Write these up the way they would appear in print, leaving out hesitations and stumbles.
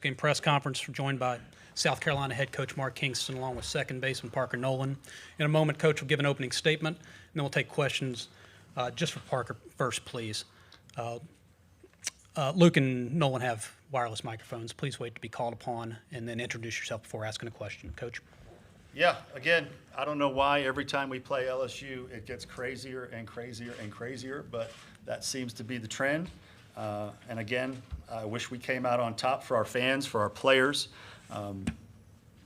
Game press conference joined by South Carolina head coach Mark Kingston along with second baseman Parker Noland. In a moment, Coach will give an opening statement, and then we'll take questions. Just for Parker first, please. Luke and Noland have wireless microphones. Please wait to be called upon and then introduce yourself before asking a question. Coach? Yeah, again, I don't know why every time we play LSU, it gets crazier and crazier and crazier, but that seems to be the trend. And again, I wish we came out on top for our fans, for our players.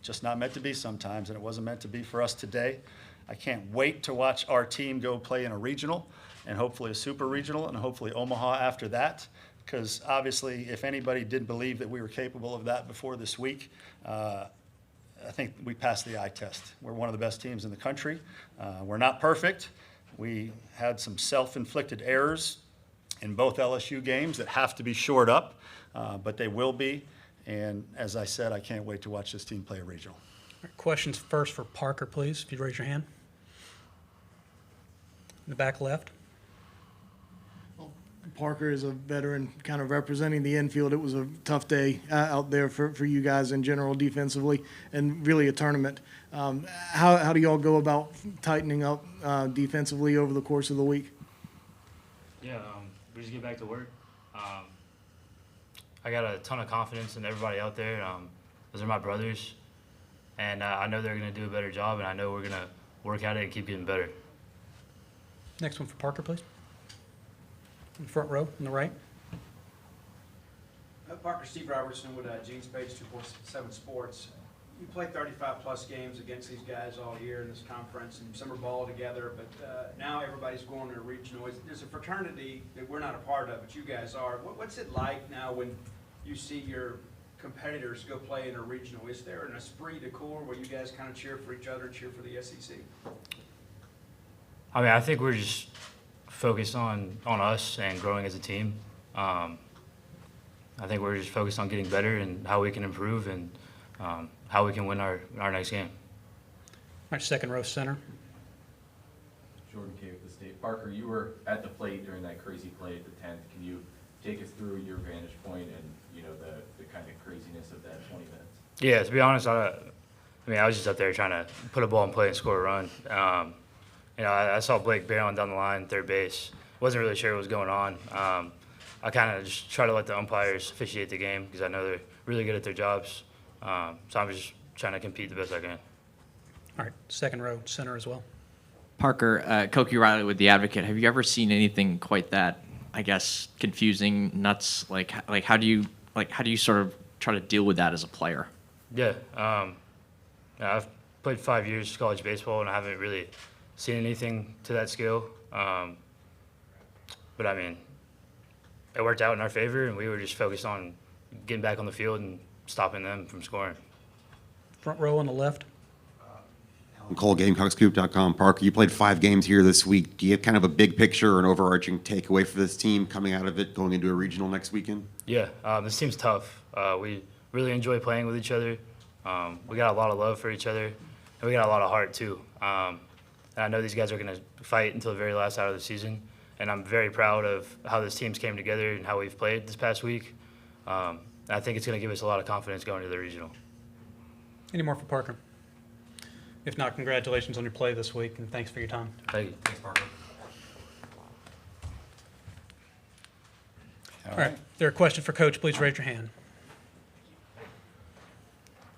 Just not meant to be sometimes, and it wasn't meant to be for us today. I can't wait to watch our team go play in a regional and hopefully a super regional and hopefully Omaha after that, because obviously if anybody didn't believe that we were capable of that before this week, I think we passed the eye test. We're one of the best teams in the country. We're not perfect. We had some self-inflicted errors in both LSU games that have to be shored up, but they will be. And as I said, I can't wait to watch this team play a regional. All right, questions first for Parker, please, if you'd raise your hand. In the back left. Parker is a veteran kind of representing the infield. It was a tough day out there for you guys in general defensively and really a tournament. How do y'all go about tightening up defensively over the course of the week? Yeah, we just get back to work. I got a ton of confidence in everybody out there. Those are my brothers, and I know they're going to do a better job, and I know we're going to work at it and keep getting better. Next one for Parker, please. In the front row on the right. Parker, Steve Robertson with Jeans Page 247 Sports. You play 35-plus games against these guys all year in this conference, and some are ball together, but now everybody's going to a regional. There's a fraternity that we're not a part of, but you guys are. What's it like now when you see your competitors go play in a regional? Is there an esprit de corps where you guys kind of cheer for each other, cheer for the SEC? I mean, I think we're just focused on us and growing as a team. I think we're just focused on getting better and how we can improve and how we can win our next game. All right, second row center. Jordan K with the State. Parker, you were at the plate during that crazy play at the 10th. Can you take us through your vantage point and the kind of craziness of that 20 minutes? Yeah, to be honest, I was just up there trying to put a ball in play and score a run. I saw Blake barreling down the line, third base. Wasn't really sure what was going on. I kind of just try to let the umpires officiate the game because I know they're really good at their jobs. So I'm just trying to compete the best I can. All right, second row center as well. Parker, Koki Riley with The Advocate. Have you ever seen anything quite that, I guess, confusing, nuts? Like how do you sort of try to deal with that as a player? Yeah, I've played 5 years college baseball and I haven't really seen anything to that scale. But I mean, it worked out in our favor, and we were just focused on getting back on the field and stopping them from scoring. Front row on the left. Cole, GamecocksCoop.com. Parker, you played 5 games here this week. Do you have kind of a big picture or an overarching takeaway for this team coming out of it, going into a regional next weekend? Yeah, this team's tough. We really enjoy playing with each other. We got a lot of love for each other, and we got a lot of heart too. And I know these guys are going to fight until the very last out of the season, and I'm very proud of how this team's came together and how we've played this past week. I think it's going to give us a lot of confidence going to the regional. Any more for Parker? If not, congratulations on your play this week, and thanks for your time. Thank you. Thanks, Parker. All right, if there are questions for Coach, please raise your hand.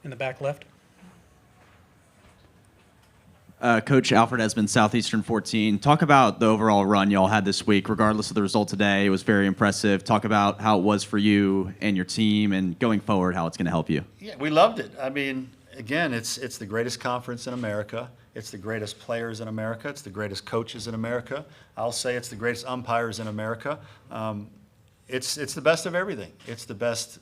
In the back left. Coach Alfred Esmond, Southeastern 14. Talk about the overall run y'all had this week, regardless of the result today. It was very impressive. Talk about how it was for you and your team, and going forward, how it's going to help you. Yeah, we loved it. I mean, again, it's the greatest conference in America. It's the greatest players in America. It's the greatest coaches in America. I'll say it's the greatest umpires in America. It's the best of everything. It's the best.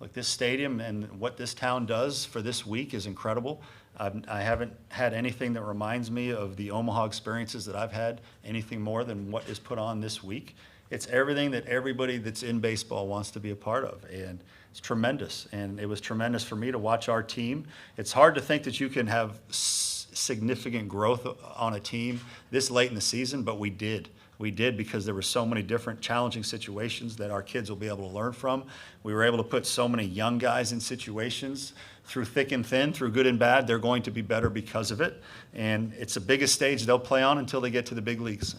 Like this stadium and what this town does for this week is incredible. I haven't had anything that reminds me of the Omaha experiences that I've had, anything more than what is put on this week. It's everything that everybody that's in baseball wants to be a part of, and it's tremendous. And it was tremendous for me to watch our team. It's hard to think that you can have significant growth on a team this late in the season, but we did. we did because there were so many different challenging situations that our kids will be able to learn from. We were able to put so many young guys in situations through thick and thin, through good and bad. They're going to be better because of it. And it's the biggest stage they'll play on until they get to the big leagues.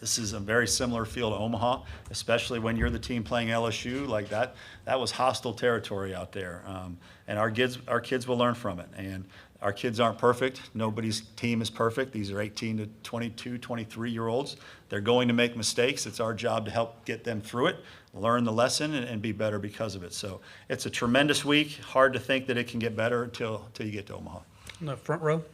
This is a very similar feel to Omaha, especially when you're the team playing LSU like that. That was hostile territory out there, and our kids will learn from it. And our kids aren't perfect. Nobody's team is perfect. These are 18 to 22, 23-year-olds. They're going to make mistakes. It's our job to help get them through it, learn the lesson, and be better because of it. So it's a tremendous week. Hard to think that it can get better until you get to Omaha. In the front row.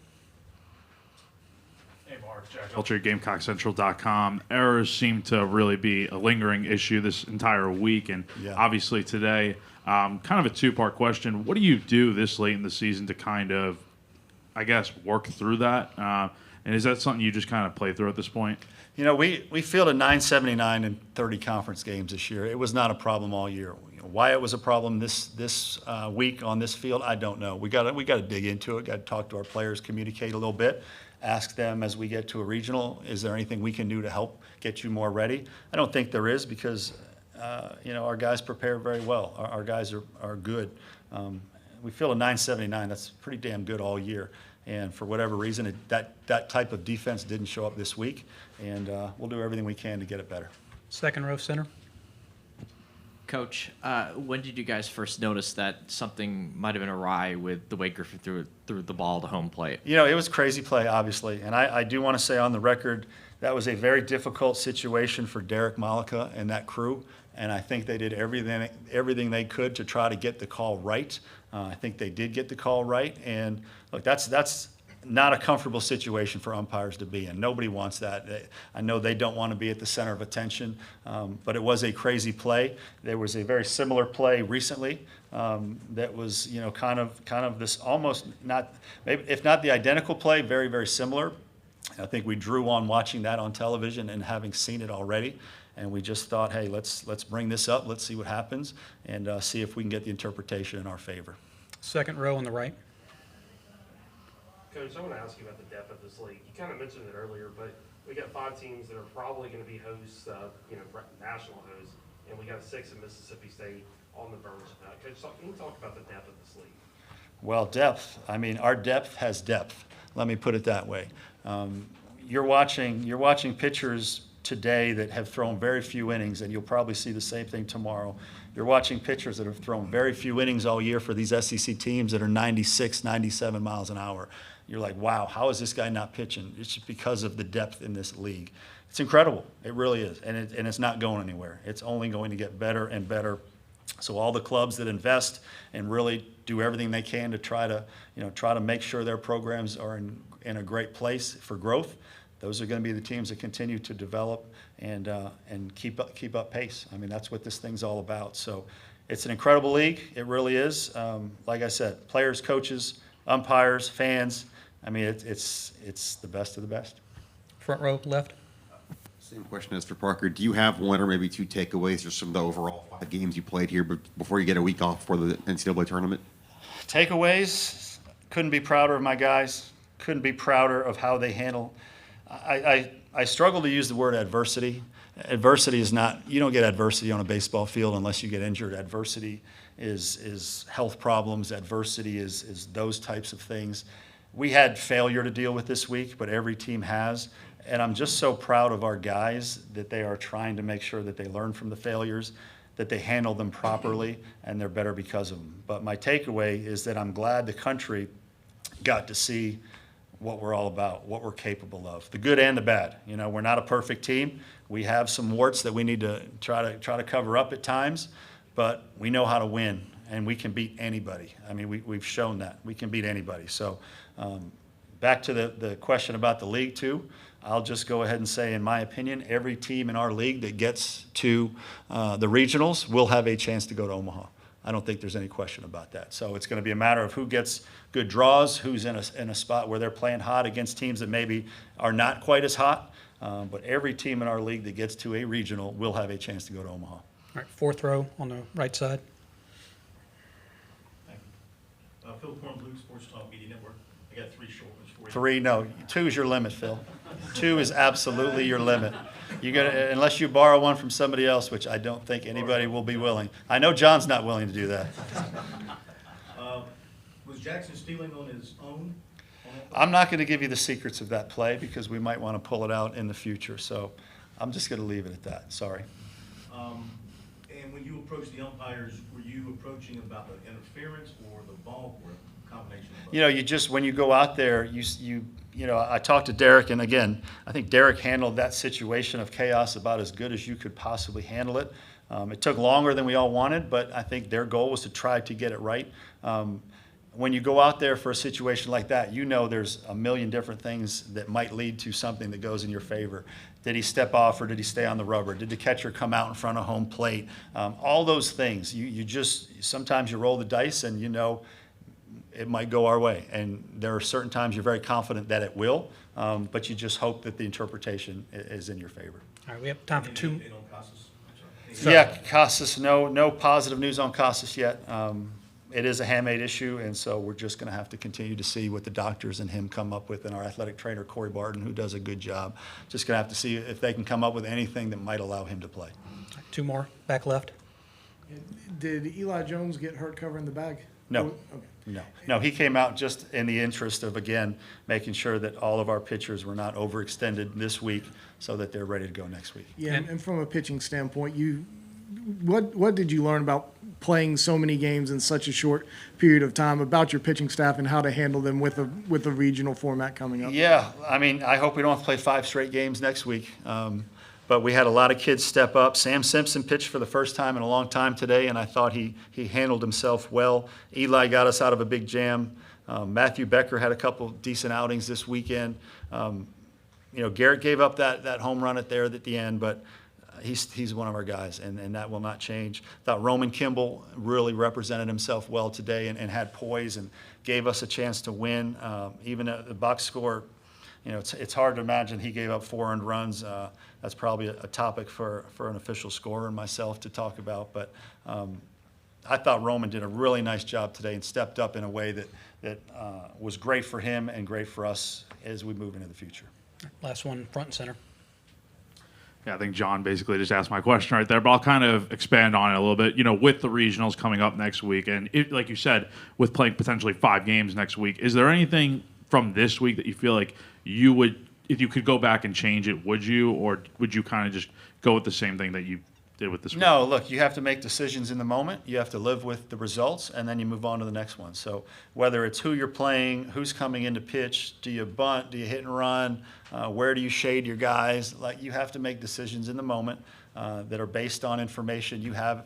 Hey, Mark, Jack Ultra, GamecockCentral.com. Errors seem to really be a lingering issue this entire week, and Yeah. obviously today. Kind of a two-part question. What do you do this late in the season to kind of, I guess, work through that? And is that something you just kind of play through at this point? You know, we fielded 979 in 30 conference games this year. It was not a problem all year. You know, why it was a problem this week on this field, I don't know. We got to dig into it. Got to talk to our players, communicate a little bit, ask them as we get to a regional, is there anything we can do to help get you more ready? I don't think there is because you know, our guys prepare very well. Our guys are good. We feel a 979. That's pretty damn good all year. And for whatever reason, that type of defense didn't show up this week. And we'll do everything we can to get it better. Second row center. Coach, when did you guys first notice that something might have been awry with the way Griffin threw the ball to home plate? You know, it was crazy play, obviously. And I do want to say on the record, that was a very difficult situation for Derek Malika and that crew. And I think they did everything they could to try to get the call right. I think they did get the call right. And look, that's not a comfortable situation for umpires to be in. Nobody wants that. I know they don't want to be at the center of attention, but it was a crazy play. There was a very similar play recently that was, you know, kind of this almost not, maybe if not the identical play, very, very similar. I think we drew on watching that on television and having seen it already. And we just thought, hey, let's bring this up. Let's see what happens and see if we can get the interpretation in our favor. Second row on the right. Coach, I want to ask you about the depth of this league. You kind of mentioned it earlier, but we got 5 teams that are probably going to be hosts, national hosts, and we got 6 in Mississippi State on the verge. Coach, can you talk about the depth of this league? Well, depth. I mean, our depth has depth. Let me put it that way. You're watching pitchers today that have thrown very few innings, and you'll probably see the same thing tomorrow. You're watching pitchers that have thrown very few innings all year for these SEC teams that are 96, 97 miles an hour. You're like, wow, how is this guy not pitching? It's just because of the depth in this league. It's incredible. It really is, and it's not going anywhere. It's only going to get better and better. So all the clubs that invest and really do everything they can to try to make sure their programs are in a great place for growth, those are going to be the teams that continue to develop and keep up pace. I mean, that's what this thing's all about. So it's an incredible league. It really is. Like I said, players, coaches, umpires, fans. I mean, it's the best of the best. Front row left. Same question as for Parker. Do you have one or maybe 2 takeaways or some of the overall 5 games you played here before you get a week off for the NCAA tournament? Takeaways, couldn't be prouder of my guys. Couldn't be prouder of how they handle. I struggle to use the word adversity. Adversity is not, you don't get adversity on a baseball field unless you get injured. Adversity is health problems. Adversity is those types of things. We had failure to deal with this week, but every team has. And I'm just so proud of our guys that they are trying to make sure that they learn from the failures, that they handle them properly, and they're better because of them. But my takeaway is that I'm glad the country got to see what we're all about, what we're capable of, the good and the bad. You know, we're not a perfect team. We have some warts that we need to try to cover up at times, but we know how to win, and we can beat anybody. I mean, we've shown that. We can beat anybody. So back to the question about the league, too. I'll just go ahead and say, in my opinion, every team in our league that gets to the regionals will have a chance to go to Omaha. I don't think there's any question about that. So it's going to be a matter of who gets good draws, who's in a spot where they're playing hot against teams that maybe are not quite as hot. But every team in our league that gets to a regional will have a chance to go to Omaha. All right, fourth row on the right side. Thank you. Phil Korn, Blue Sports Talk Media Network. I got 3 short ones for you. 3, no. 2 is your limit, Phil. 2 is absolutely your limit. You got unless you borrow one from somebody else, which I don't think anybody will be willing. I know John's not willing to do that. Was Jackson stealing on his own? I'm not going to give you the secrets of that play because we might want to pull it out in the future. So I'm just going to leave it at that. Sorry. And when you approached the umpires, were you approaching about the interference or the ball or a combination of both? You know, you just, when you go out there, you know, I talked to Derek, and again, I think Derek handled that situation of chaos about as good as you could possibly handle it. It took longer than we all wanted, but I think their goal was to try to get it right. When you go out there for a situation like that, you know there's a million different things that might lead to something that goes in your favor. Did he step off or did he stay on the rubber? Did the catcher come out in front of home plate? All those things. You just, sometimes you roll the dice and you know it might go our way. And there are certain times you're very confident that it will, but you just hope that the interpretation is in your favor. All right, we have time for two. And on Casas? I'm sorry. Yeah, Casas, no positive news on Casas yet. It is a handmade issue, and so we're just going to have to continue to see what the doctors and him come up with, and our athletic trainer, Corey Barton, who does a good job. Just going to have to see if they can come up with anything that might allow him to play. Two more, back left. Did Eli Jones get hurt covering the bag? No. Okay. No, he came out just in the interest of, again, making sure that all of our pitchers were not overextended this week so that they're ready to go next week. Yeah, and from a pitching standpoint, what did you learn about playing so many games in such a short period of time, about your pitching staff and how to handle them with a regional format coming up? Yeah, I mean, I hope we don't have to play 5 straight games next week. But we had a lot of kids step up. Sam Simpson pitched for the first time in a long time today, and I thought he handled himself well. Eli got us out of a big jam. Matthew Becker had a couple decent outings this weekend. You know, Garrett gave up that home run at the end, but he's one of our guys, and that will not change. Thought Roman Kimball really represented himself well today and had poise and gave us a chance to win. Even at the box score, you know, it's hard to imagine he gave up 4 earned runs. That's probably a topic for an official scorer and myself to talk about. But I thought Roman did a really nice job today and stepped up in a way that was great for him and great for us as we move into the future. Last one, front and center. Yeah, I think John basically just asked my question right there, but I'll kind of expand on it a little bit. You know, with the regionals coming up next week, and like you said, with playing potentially 5 games next week, is there anything from this week that you feel like you would, if you could go back and change it, would you, or would you kind of just go with the same thing that you did with this week? No, look, you have to make decisions in the moment. You have to live with the results, and then you move on to the next one. So whether it's who you're playing, who's coming in to pitch, do you bunt, do you hit and run, where do you shade your guys, like you have to make decisions in the moment that are based on information you have,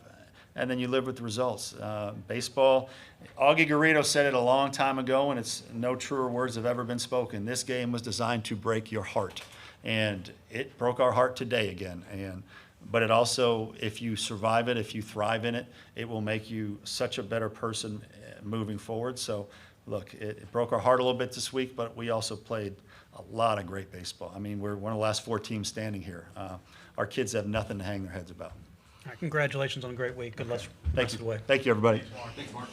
and then you live with the results. Baseball, Augie Garrido said it a long time ago, and it's no truer words have ever been spoken. This game was designed to break your heart, and it broke our heart today again. But it also, if you survive it, if you thrive in it, it will make you such a better person moving forward. So, look, it broke our heart a little bit this week, but we also played a lot of great baseball. I mean, we're one of the last 4 teams standing here. Our kids have nothing to hang their heads about. All right, congratulations on a great week. Good luck. Thank you. Thank you, everybody. Thanks, Mark.